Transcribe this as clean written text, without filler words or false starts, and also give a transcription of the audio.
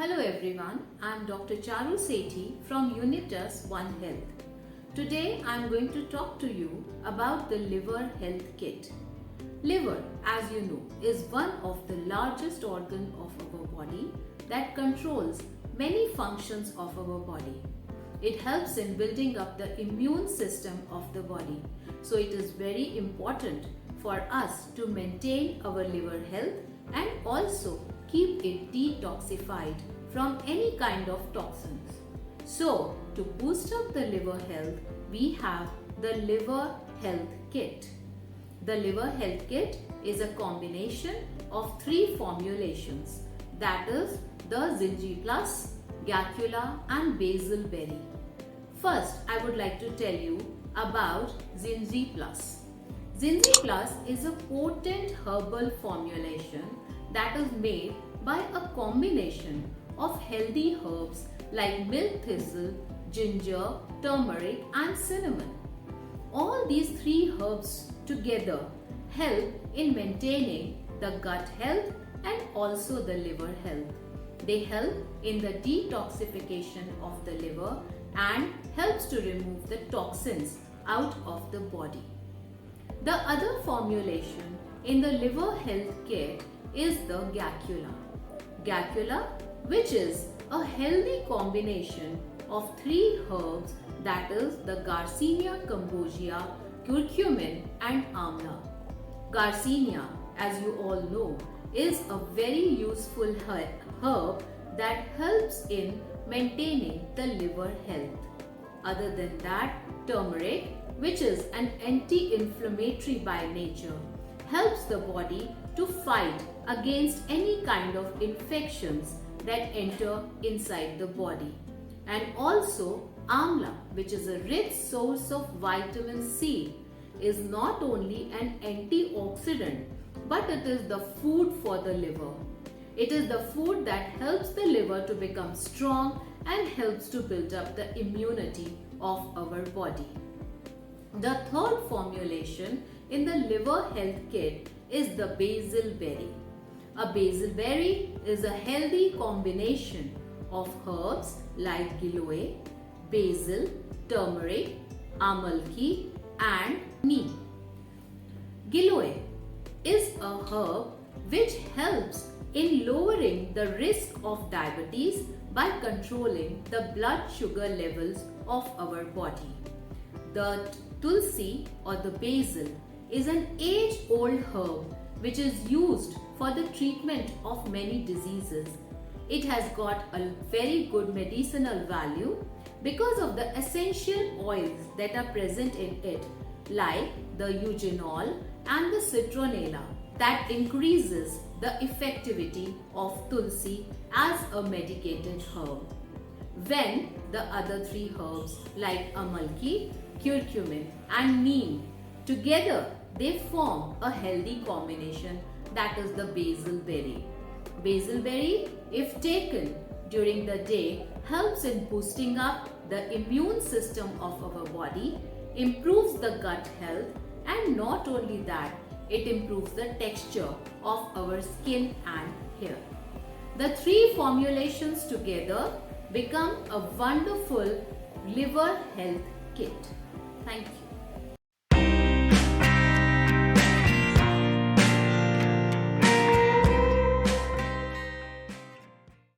Hello everyone, I am Dr. Charu Sethi from Unitas One Health. Today I am going to talk to you about the liver health kit. Liver, as you know, is one of the largest organs of our body that controls many functions of our body. It helps in building up the immune system of the body. So it is very important for us to maintain our liver health and also keep it detoxified from any kind of toxins. So, to boost up the liver health, we have the liver health kit. The liver health kit is a combination of 3 formulations, that is the Zinji Plus, Gacula and Basil Berry. First, I would like to tell you about Zinji Plus. Zinji Plus is a potent herbal formulation that is made by a combination of healthy herbs like milk thistle, ginger, turmeric and cinnamon. All these 3 herbs together help in maintaining the gut health and also the liver health. They help in the detoxification of the liver and helps to remove the toxins out of the body. The other formulation in the liver health kit is the Gacula. Gacula, which is a healthy combination of 3 herbs, that is the Garcinia cambogia, curcumin and amla. Garcinia, as you all know, is a very useful herb that helps in maintaining the liver health. Other than that, turmeric, which is an anti-inflammatory by nature, helps the body to fight against any kind of infections that enter inside the body. And also amla, which is a rich source of vitamin C, is not only an antioxidant but it is the food for the liver. It is the food that helps the liver to become strong and helps to build up the immunity of our body. The third formulation in the liver health kit is the basil berry. A basil berry is a healthy combination of herbs like giloy, basil, turmeric, amalki and neem. Giloy is a herb which helps in lowering the risk of diabetes by controlling the blood sugar levels of our body. The tulsi or the basil is an age-old herb which is used for the treatment of many diseases. It has got a very good medicinal value because of the essential oils that are present in it, like the eugenol and the citronella, that increases the effectivity of tulsi as a medicated herb. When the other 3 herbs like amalki, curcumin and neem together, they form a healthy combination, that is the basil berry. Basil berry, if taken during the day, helps in boosting up the immune system of our body, improves the gut health, and not only that, it improves the texture of our skin and hair. The 3 formulations together become a wonderful liver health kit. Thank you.